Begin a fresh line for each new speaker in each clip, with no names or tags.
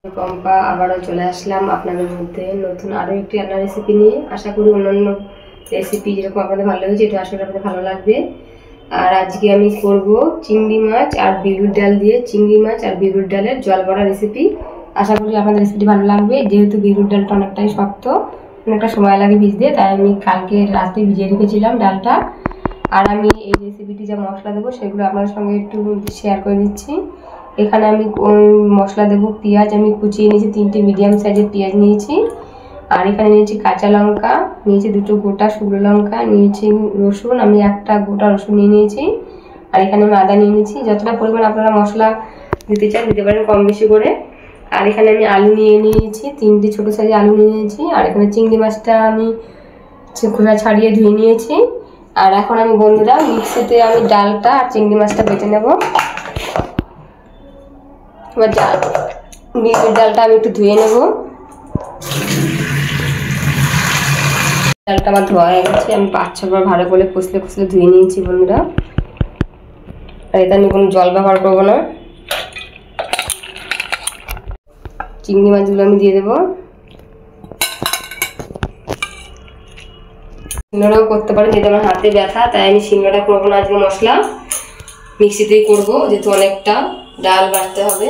পম্পা আবারও চলে আসলাম আপনাদের মধ্যে নতুন আরও একটি রান্নার রেসিপি নিয়ে। আশা করি অন্যান্য রেসিপি যেরকম আপনাদের ভালো লেগেছে এটা আসলে আপনাদের ভালো লাগবে। আর আজকে আমি করব চিংড়ি মাছ আর বিউলির ডাল দিয়ে চিংড়ি মাছ আর বিউলির ডালের জল বড়া রেসিপি। আশা করি আপনাদের রেসিপিটি ভালো লাগবে। যেহেতু বিউলির ডালটা অনেকটাই শক্ত, অনেকটা সময় লাগে ভিজতে, তাই আমি কালকে রাতে ভিজিয়ে রেখেছিলাম ডালটা। আর আমি এই রেসিপিটি যা মশলা দেবো সেগুলো আপনাদের সঙ্গে একটু শেয়ার করে দিচ্ছি। এখানে আমি মশলা দেবো। পেঁয়াজ আমি কুচিয়ে নিয়েছি, 3টে মিডিয়াম সাইজের পেঁয়াজ নিয়েছি। আর এখানে নিয়েছি কাঁচা লঙ্কা, নিয়েছি 2টো গোটা শুকনো লঙ্কা, নিয়েছি রসুন, আমি একটা গোটা রসুন নিয়ে নিয়েছি। আর এখানে আমি আদা নিয়ে নিয়েছি। যতটা পরিমাণ আপনারা মশলা দিতে চান দিতে পারেন কম বেশি করে। আর এখানে আমি আলু নিয়ে নিয়েছি, 3টে ছোটো সাইজের আলু নিয়ে নিয়েছি। আর এখানে চিংড়ি মাছটা আমি খোসা ছাড়িয়ে ধুয়ে নিয়েছি। আর এখন আমি বন্ধুরা মিক্সিতে আমি ডালটা আর চিংড়ি মাছটা বেটে নেব। এবার বিউলির ডালটা আমি একটু ধুয়ে নেব। ডালটা আমার ধোয়া হয়ে গেছে, আমি 5-6বার ভালো করে কষলে ধুয়ে নিয়েছি বন্ধুরা। আর এটা আমি কোনো জল ব্যবহার করবো না। চিংড়ি মাছগুলো আমি দিয়ে দেবো। শিলনোড়াও করতে পারেন, যেহেতু আমার হাতে ব্যথা তাই আমি শিলনোড়া করবো না, আজকে মশলা মিক্সিতেই করবো, যেহেতু অনেকটা ডাল বাটতে হবে।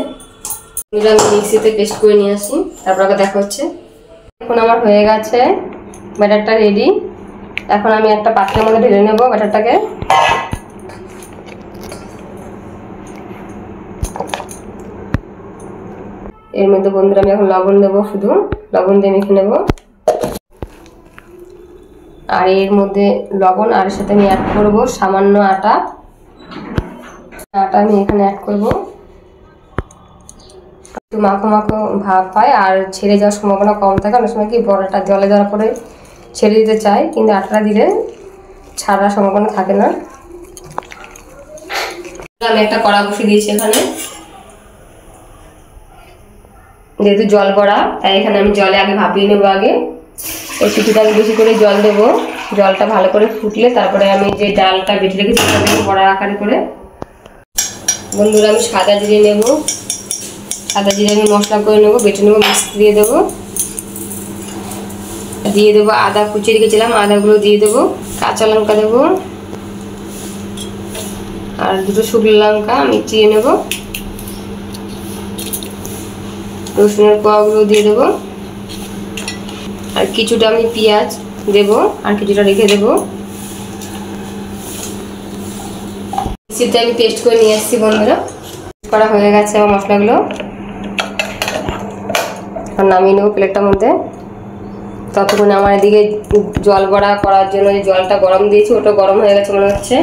আমি মিক্সিতে পেস্ট করে নিয়ে আসি, তারপর আগে দেখা হচ্ছে। এখন আমার হয়ে গেছে ব্যাটারটা রেডি। এখন আমি একটা পাত্রের মধ্যে ঢেলে নেব ব্যাটারটাকে। এর মধ্যে বন্ধুরা আমি এখন লবণ দেবো, শুধু লবণ দিয়ে মেখে নেব। আর এর মধ্যে লবণ আর এর সাথে আমি অ্যাড করব সামান্য আটা। আমি এখানে অ্যাড করব। একটু মাখো মাখো ভাব পায় আর ছেড়ে যাওয়ার সম্ভাবনা কম থাকে। অনেক সময় কি বড়াটা জলে দেওয়ার পরে ছেড়ে দিতে চাই, কিন্তু আটাটা দিলে ছাড়ার সম্ভাবনা থাকে না। আমি একটা কড়া বসিয়ে দিয়েছি এখানে, যেহেতু জল বড়া তাই এখানে আমি জলে আগে ভাপিয়ে নেবো। আগে ওই কিছুটা আমি বেশি করে জল দেবো। জলটা ভালো করে ফুটলে তারপরে আমি যে ডালটা বেটে রেখেছি সেটা দেবো বড়া আকারে করে। বন্ধুরা আমি সাদা জিরে নেব, সাদা জিরে আমি মশলা করে নেবো, বেটে নেবো, মিক্সি দিয়ে দেবো। দিয়ে দেবো আদা কুচিয়ে রেখেছিলাম, আদাগুলো দিয়ে দেবো। কাঁচা লঙ্কা দেবো আর 2টো শুকনো লঙ্কা আমি চিড়ে নেব। রসুনের কোয়াগুলো দিয়ে দেবো। আর কিছুটা আমি পেঁয়াজ দেবো আর কিছুটা রেখে দেবো। মিক্সিতে আমি পেস্ট করে নিয়ে আসছি বন্ধুরা। করা হয়ে গেছে আমার মশলাগুলো। আর নামিয়ে নেবো প্লেটটার মধ্যে। ততক্ষণে আমার এদিকে জল বড়া করার জন্য যে জলটা গরম দিয়েছি ওটা গরম হয়ে গেছে মনে হচ্ছে।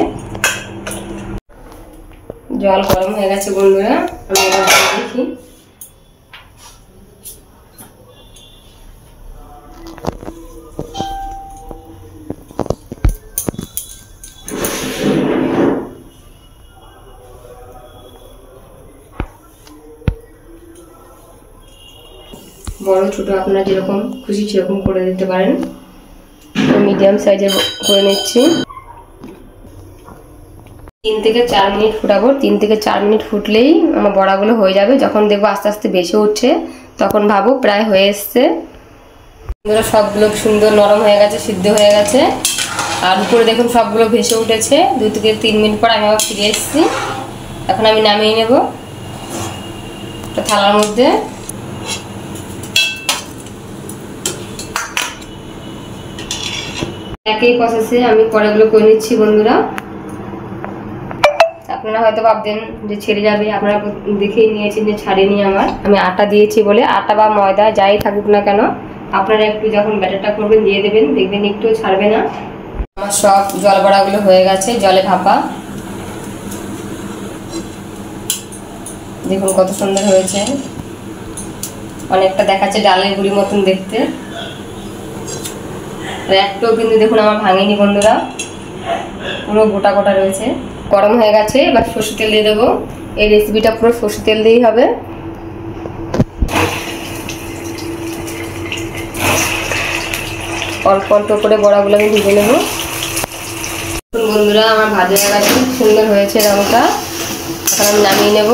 জল গরম হয়ে গেছে বন্ধুরা, আমি এবার দেখি। বড় ছোট আপনারা যেরকম খুশি সেরকম করে দিতে পারেন। মিডিয়াম সাইজের করে নিচ্ছি। 3 থেকে 4 মিনিট ফুটাবো। 3 থেকে 4 মিনিট ফুটলেই আমার বড়াগুলো হয়ে যাবে। যখন দেখবো আস্তে আস্তে বেশি উঠছে তখন ভাবো প্রায় হয়ে এসছে। সবগুলো সুন্দর নরম হয়ে গেছে, সিদ্ধ হয়ে গেছে। আর উপরে দেখুন সবগুলো ভেসে উঠেছে। 2 থেকে 3 মিনিট পর আমি আবার ফিরে এসেছি। এখন আমি নামিয়ে নেব একটা থালার মধ্যে। একই প্রসেসে আমি পরেগুলো করে নিচ্ছি বন্ধুরা। আপনারা হয়তো ভাবছেন যে ছেড়ে যাবে, আপনারা দেখেই নিয়েছেন যে ছাড়েনি আমার। আমি আটা দিয়েছি বলে, আটা বা ময়দা যাই থাকুক না কেন আপনারা একটু যখন ব্যাটারটা করবেন দিয়ে দেবেন, দেখবেন একটু ছাড়বে না। আমার সব জল বড়াগুলো হয়ে গেছে জলে ভাপা। দেখুন কত সুন্দর হয়েছে, অনেকটা দেখাচ্ছে ডালের গুঁড়ি মতন দেখতে। একটাও কিন্তু দেখুন আমার ভাঙেনি বন্ধুরা, পুরো গোটা গোটা রয়েছে। গরম হয়ে গেছে, এবার সরষে তেল দিয়ে দেবো। এই রেসিপিটা পুরো সরষে তেল দিয়েই হবে। অল্প অল্প করে বড়াগুলো আমি ভেজে নেব। বন্ধুরা আমার ভাজা হয়ে গেছে, খুব সুন্দর হয়েছে রঙটা। এখন আমি নামিয়ে নেব।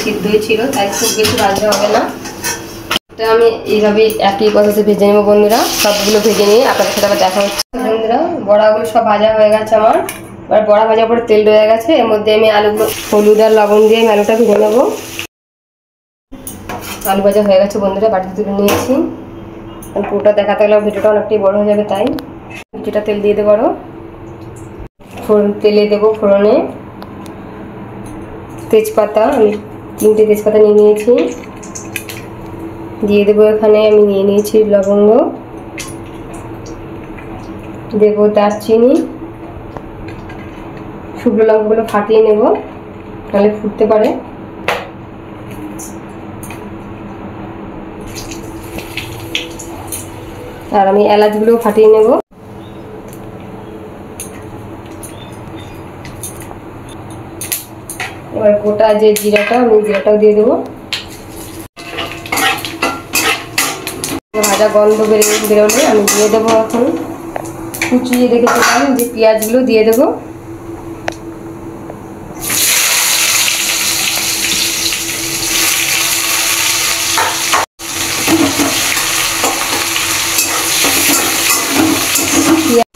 সিদ্ধই ছিল, তাই খুব বেশি ভাজতে হবে না। এটা আমি এইভাবে একই প্রসেসে ভেজে নেবো বন্ধুরা। সবগুলো ভেজে নিয়ে আপনাদের সাথে আবার দেখা হচ্ছে। বন্ধুরা বড়াগুলো সব ভাজা হয়ে গেছে আমার। এবার বড়া ভাজার পরে তেল রয়ে গেছে, এর মধ্যে আমি আলুগুলো হলুদ আর লবণ দিয়ে আমি আলুটা ভেজে নেবো। আলু ভাজা হয়ে গেছে বন্ধুরা, বাটিতে তুলে নিয়েছি। পুরোটা দেখাতে গেলে ভিডিওটা অনেকটাই বড় হয়ে যাবে, তাই কিছুটা তেল দিয়ে দেবো। তেলে দেবো ফোড়নে তেজপাতা, আমি 3টে তেজপাতা নিয়ে নিয়েছি। দিয়ে দেবো এখানে আমি নিয়ে নিয়েছি লবঙ্গ, দেবো দারচিনি, শুকনো লঙ্কাগুলো ফাটিয়ে নেব, তাহলে ফুটতে পারে। আর আমি এলাচগুলো ফাটিয়ে নেব। এবার গোটা যে জিরাটা, আমি জিরাটাও দিয়ে দেবো। ভাজা গন্ধ বেরোলে আমি দিয়ে দেবো এখন কুচিয়ে রেখেছিলাম যে পেঁয়াজগুলো দিয়ে দেবো।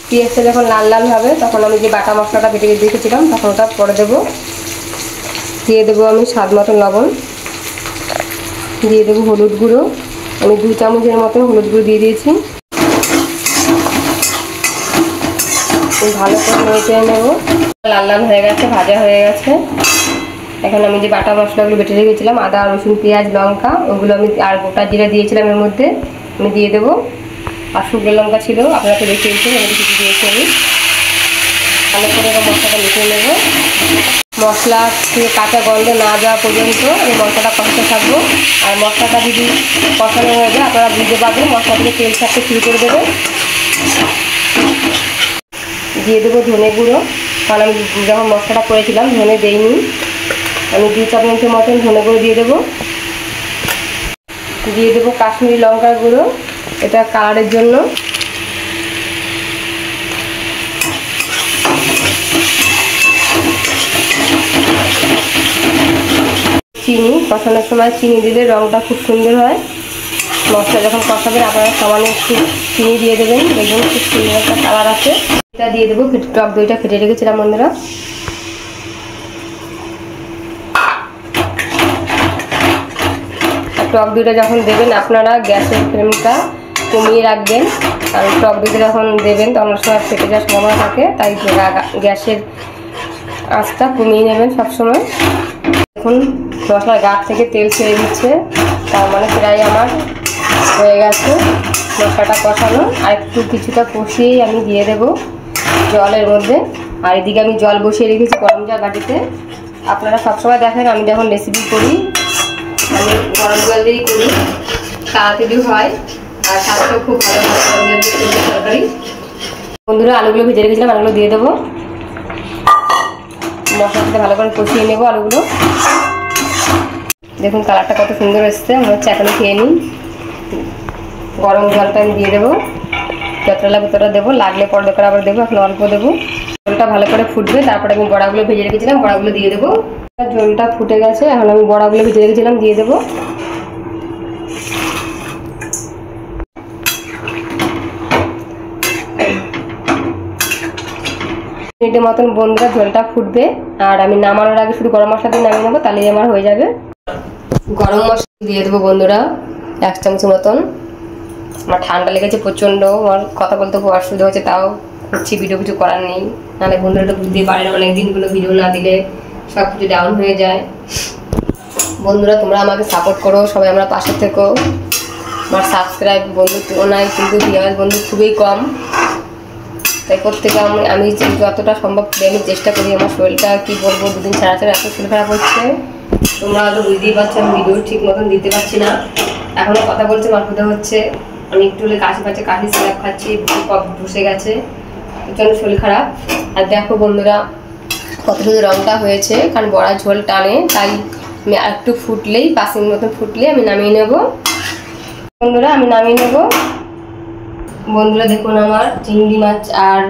পেঁয়াজটা যখন লাল লাল হবে তখন আমি যে বাটা মশলাটা বেটে রেখেছিলাম তখন ওটা পরে দেবো। দিয়ে দেবো আমি স্বাদ মতো লবণ, দিয়ে দেবো হলুদ গুঁড়ো, আমি 2 চামচের মতো হলুদ গুঁড়ো দিয়ে দিয়েছি। ভালো করে নেড়ে নেবো। লাল লাল হয়ে গেছে, ভাজা হয়ে গেছে। এখন আমি যে বাটা মশলাগুলো বেটে রেখেছিলাম আদা রসুন পেঁয়াজ লঙ্কা, ওগুলো আমি আর গোটা জিরা দিয়েছিলাম এর মধ্যে আমি দিয়ে দেবো। আর শুকনো লঙ্কা ছিল আপনাকে দেখিয়েছি, আমি কিছু দিয়েছি। আমি ভালো করে মশলাটা মিশিয়ে নেব। মশলা কাঁচা গন্ধ না যাওয়া পর্যন্ত আমি মশলাটা কষাতে থাকবো। আর মশলাটা যদি কষানো হয়ে যায় আপনারা বুঝতে পারবেন, মশলা থেকে তেল ছাড়তে শুরু করে দেবে। দিয়ে দেবো ধনে গুঁড়ো, কারণ আমি যখন মশলাটা করেছিলাম ধনে দেইনি। আমি 2 চামচের মতন ধনে গুঁড়ো দিয়ে দেবো। দিয়ে দেবো কাশ্মীরি লঙ্কার গুঁড়ো, এটা কালারের জন্য। চিনি, কষানোর সময় চিনি দিলে রঙটা খুব সুন্দর হয়। মশলা যখন কষাবেন আপনারা সামান্য একটু চিনি দিয়ে দেবেন, দেখবেন খুব সুন্দর একটা কালার আছে। এটা দিয়ে দেবো টক দইটা ফেটে রেখেছিলাম বন্ধুরা। টক দইটা যখন দেবেন আপনারা গ্যাসের ফ্লেমটা কমিয়ে রাখবেন, কারণ টক দইটা যখন দেবেন তখন সময় ফেটে যাওয়ার সম্ভাবনা থাকে, তাই গ্যাসের আঁচটা কমিয়ে নেবেন সবসময়। এখন মশলার গা থেকে তেল ছেড়ে দিচ্ছে, তার মানে প্রায় আমার হয়ে গেছে মশলাটা কষানো। আর একটু কিছুটা কষিয়েই আমি দিয়ে দেবো জলের মধ্যে। আর এদিকে আমি জল বসিয়ে রেখেছি গরম জল বাটিতে। আপনারা সবসময় দেখেন আমি যখন রেসিপি করি আমি গরম জল দিয়েই করি, তাড়াতাড়ি হয় আর স্বাস্থ্য খুব ভালো হয় তরকারি। বন্ধুরা আলুগুলো ভেজে রেখেছিলাম, আলুগুলো দিয়ে দেবো। মশলার সাথে ভালো করে কষিয়ে নেবো আলুগুলো। দেখুন কালারটা কত সুন্দর এসছে, মনে হচ্ছে এখনই খেয়ে নিই। গরম জলটা আমি দিয়ে দেবো, যতটা লাগবে ততটা দেবো, লাগলে পরে করে আবার দেবো, এখন অল্প দেবো। জলটা ভালো করে ফুটবে, তারপরে আমি বড়াগুলো ভেজে রেখেছিলাম বড়াগুলো দিয়ে দেবো। জলটা ফুটে গেছে, এখন আমি বড়াগুলো ভেজে রেখেছিলাম দিয়ে দেবো। মিনিটের মতন বন্ধুরা ঝোলটা ফুটবে, আর আমি নামানোর আগে শুধু গরম মশলা দিয়ে নামিয়ে নেবো, তাহলেই আমার হয়ে যাবে। গরম মশলা দিয়ে দেবো বন্ধুরা 1 চামচ মতন। আমার ঠান্ডা লেগেছে প্রচণ্ড, আমার কথা বলতে খুব অসুবিধা হচ্ছে, তাও করছি, ভিডিও কিছু করার নেই। নাহলে বন্ধুরা তো বুঝতেই পারে না, অনেকদিন কোনো ভিডিও না দিলে সব কিছু ডাউন হয়ে যায়। বন্ধুরা তোমরা আমাকে সাপোর্ট করো, সবাই আমরা পাশে থেকো। আমার সাবস্ক্রাইব বন্ধু নাই, কিন্তু ভিউয়ার্স বন্ধু খুবই কম, তাই প্রত্যেকে আমি যতটা সম্ভব আমি চেষ্টা করি। আমার শরীরটা কী বলবো, 2 দিন ছাড়া ছাড়া এত শরীর খারাপ হচ্ছে, তোমরা হয়তো বুঝতেই পারছো আমি ভিডিও ঠিক মতন দিতে পারছি না। এখনও কথা বলছে মারফুদা হচ্ছে, আমি একটু হলে কাশি পাচ্ছে, কাশি সিরাপ খাচ্ছি, কফ বসে গেছে, প্রচণ্ড শরীর খারাপ। আর দেখো বন্ধুরা কত সুন্দর রঙটা হয়েছে, কারণ বড়া ঝোল টানে, তাই আমি আর একটু ফুটলেই 5 মিনিট মতন ফুটলে আমি নামিয়ে নেব। বন্ধুরা আমি নামিয়ে নেব। বন্ধুরা দেখুন আমার চিংড়ি মাছ আর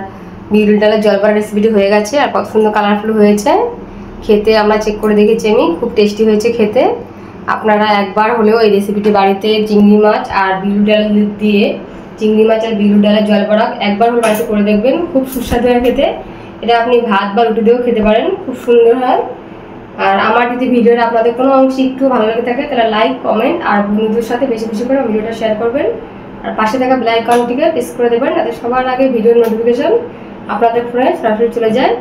বিউলির ডালের জলপাড়া রেসিপিটি হয়ে গেছে, আর কত সুন্দর কালারফুল হয়েছে। খেতে আমরা চেক করে দেখেছি, আমি খুব টেস্টি হয়েছে খেতে। আপনারা একবার হলেও এই রেসিপিটি বাড়িতে চিংড়ি মাছ আর বিউলির ডাল দিয়ে, চিংড়ি মাছ আর বিউলির ডালের জল বড়া একবার হলে বাড়িতে করে দেখবেন, খুব সুস্বাদু হয় খেতে। এটা আপনি ভাত বা রুটি দিয়েও খেতে পারেন, খুব সুন্দর হয়। আর আমার যদি ভিডিওটা আপনাদের কোনো অংশে একটু ভালো লেগে থাকে তাহলে লাইক, কমেন্ট আর বন্ধুদের সাথে বেশি বেশি করে ভিডিওটা শেয়ার করবেন। আর পাশে থাকা বেল আইকনটিকে প্রেস করে দেবেন, যাতে সবার আগে ভিডিওর নোটিফিকেশন আপনাদের ফোনে সরাসরি চলে যায়।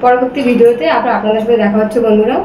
পরবর্তী ভিডিওতে আপনাদের সাথে দেখা হচ্ছে বন্ধুরা।